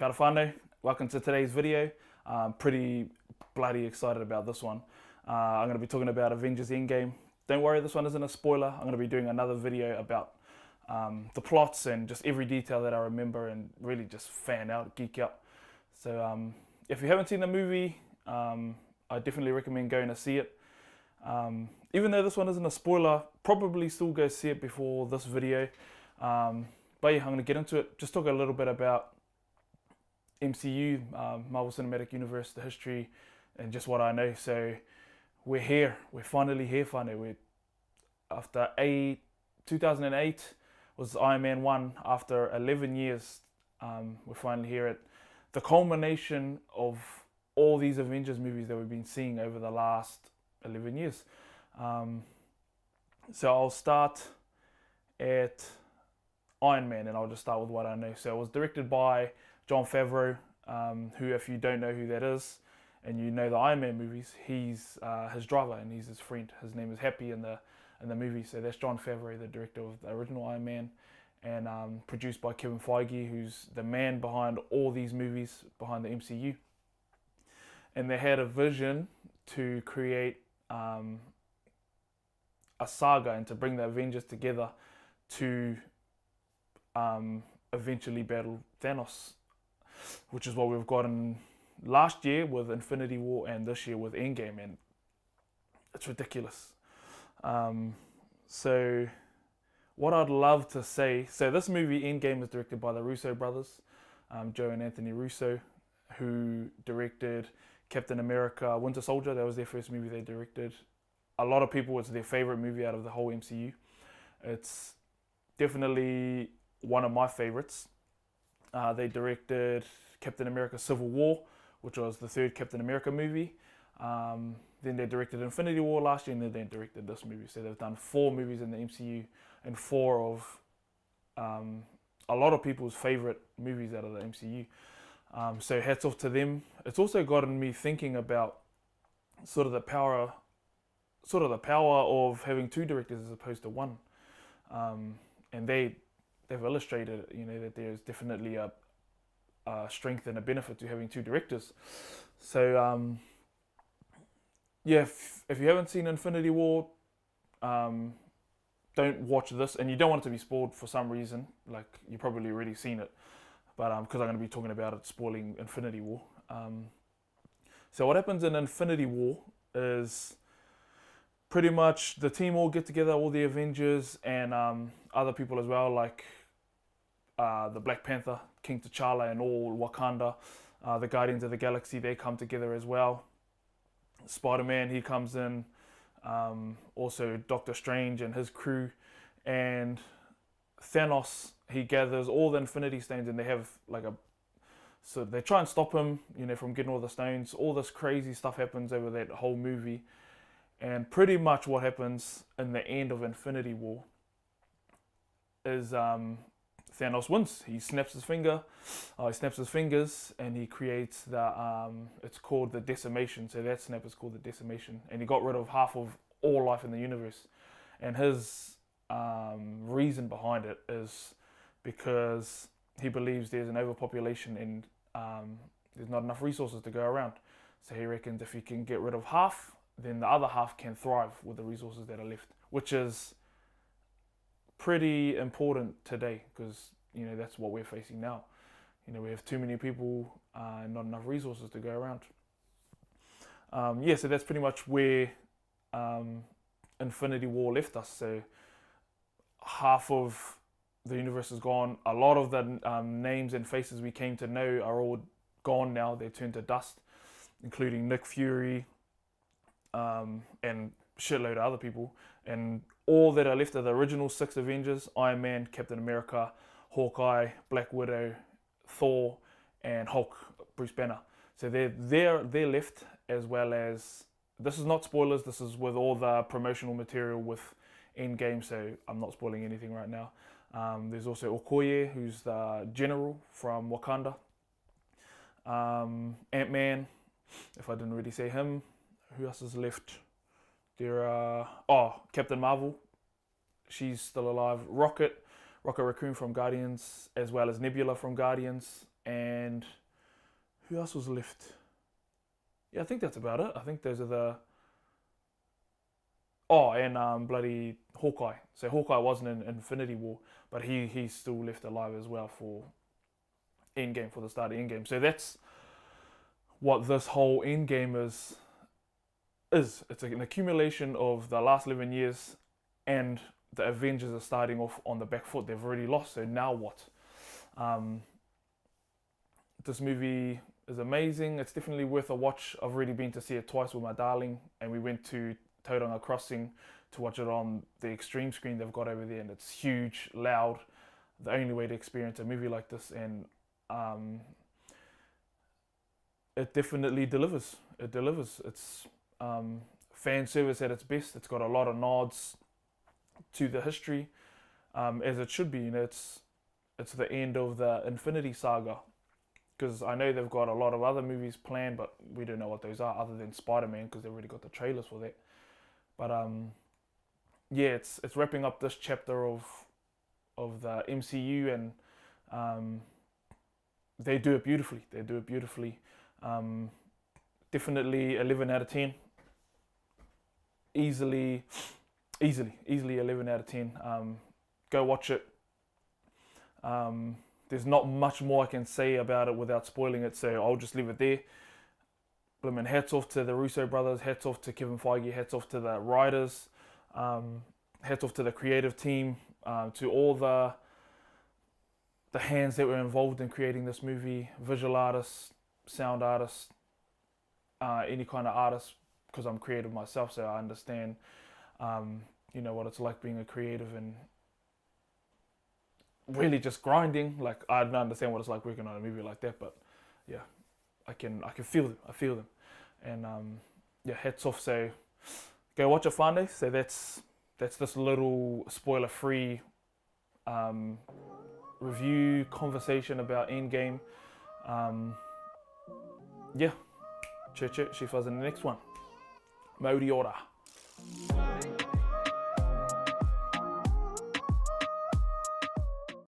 Kia ora whānau, welcome to today's video. I'm pretty bloody excited about this one. I'm going to be talking about Avengers Endgame. Don't worry, this one isn't a spoiler. I'm going to be doing another video about the plots and just every detail that I remember and really just fan out, geek out. So if you haven't seen the movie, I definitely recommend going to see it. Even though this one isn't a spoiler, probably still go see it before this video. But yeah, I'm going to get into it. Just talk a little bit about MCU, Marvel Cinematic Universe, the history, and just what I know. So we're here. We're finally here, finally. After 2008 was Iron Man 1. After 11 years, we're finally here at the culmination of all these Avengers movies that we've been seeing over the last 11 years. So I'll start at Iron Man, and I'll just start with what I know. So it was directed by Jon Favreau, who, if you don't know who that is, and you know the Iron Man movies, he's his driver and he's his friend. His name is Happy in the movie. So that's Jon Favreau, the director of the original Iron Man, and produced by Kevin Feige, who's the man behind all these movies, behind the MCU. And they had a vision to create a saga and to bring the Avengers together to eventually battle Thanos, which is what we've gotten last year with Infinity War and this year with Endgame, and it's ridiculous. So what I'd love to say, so this movie Endgame is directed by the Russo brothers, Joe and Anthony Russo, who directed Captain America Winter Soldier. That was their first movie they directed. A lot of people, it's their favorite movie out of the whole MCU. It's definitely one of my favorites. They directed Captain America Civil War, which was the third Captain America movie. Then they directed Infinity War last year, and then they directed this movie. So they've done 4 movies in the MCU and 4 of a lot of people's favorite movies out of the MCU. So hats off to them. It's also gotten me thinking about sort of the power of having 2 directors as opposed to 1. And they've illustrated, that there's definitely a strength and a benefit to having 2 directors. So yeah, if you haven't seen Infinity War, don't watch this, and you don't want it to be spoiled for some reason. Like, you've probably already seen it, but because I'm going to be talking about it spoiling Infinity War. So what happens in Infinity War is pretty much the team all get together, all the Avengers and other people as well, like the Black Panther, King T'Challa, and all Wakanda. The Guardians of the Galaxy, they come together as well. Spider-Man, he comes in. Also Doctor Strange and his crew. And Thanos, he gathers all the Infinity Stones, and they have so they try and stop him, from getting all the stones. All this crazy stuff happens over that whole movie. And pretty much what happens in the end of Infinity War is Thanos wins. He snaps his fingers, and he creates it's called the Decimation. So that snap is called the Decimation. And he got rid of half of all life in the universe. And his reason behind it is because he believes there's an overpopulation and there's not enough resources to go around. So he reckons if he can get rid of half, then the other half can thrive with the resources that are left, which is pretty important today, because that's what we're facing now. We have too many people and not enough resources to go around. So that's pretty much where Infinity War left us. So half of the universe is gone. A lot of the names and faces we came to know are all gone now. They turned to dust, including Nick Fury, and shitload of other people, and all that are left are the original 6 Avengers: Iron Man, Captain America, Hawkeye, Black Widow, Thor, and Hulk, Bruce Banner. So they're left, as well as, this is not spoilers, this is with all the promotional material with Endgame, so I'm not spoiling anything right now. There's also Okoye, who's the general from Wakanda. Ant-Man, if I didn't already say him. Who else is left? There are Captain Marvel, she's still alive. Rocket Raccoon from Guardians, as well as Nebula from Guardians. and who else was left? Yeah, I think that's about it. I think those are the. Oh, and bloody Hawkeye. So Hawkeye wasn't in Infinity War, but he's still left alive as well for Endgame, for the start of Endgame. So that's what this whole Endgame is. It's an accumulation of the last 11 years, and the Avengers are starting off on the back foot. They've already lost, so now what? This movie is amazing. It's definitely worth a watch. I've already been to see it twice with my darling, and we went to Tauranga Crossing to watch it on the extreme screen they've got over there, and it's huge, loud. The only way to experience a movie like this, and it definitely delivers. It delivers. It's fan service at its best. It's got a lot of nods to the history, as it should be. You know, it's the end of the Infinity Saga, because I know they've got a lot of other movies planned, but we don't know what those are other than Spider-Man, because they've already got the trailers for that. But yeah, it's wrapping up this chapter of the MCU, and they do it beautifully. They do it beautifully. Definitely 11 out of 10. Easily 11 out of 10. Go watch it. There's not much more I can say about it without spoiling it, so I'll just leave it there. Blimmin' hats off to the Russo brothers, hats off to Kevin Feige, hats off to the writers, hats off to the creative team, to all the hands that were involved in creating this movie, visual artists, sound artists, any kind of artist, because I'm creative myself, so I understand, what it's like being a creative and really just grinding. Like, I don't understand what it's like working on a movie like that, but yeah, I can feel them. I feel them, and yeah, hats off. So go watch it, Fande. So that's this little spoiler-free review conversation about Endgame. Yeah, cheers, in the next one. Mauri ora.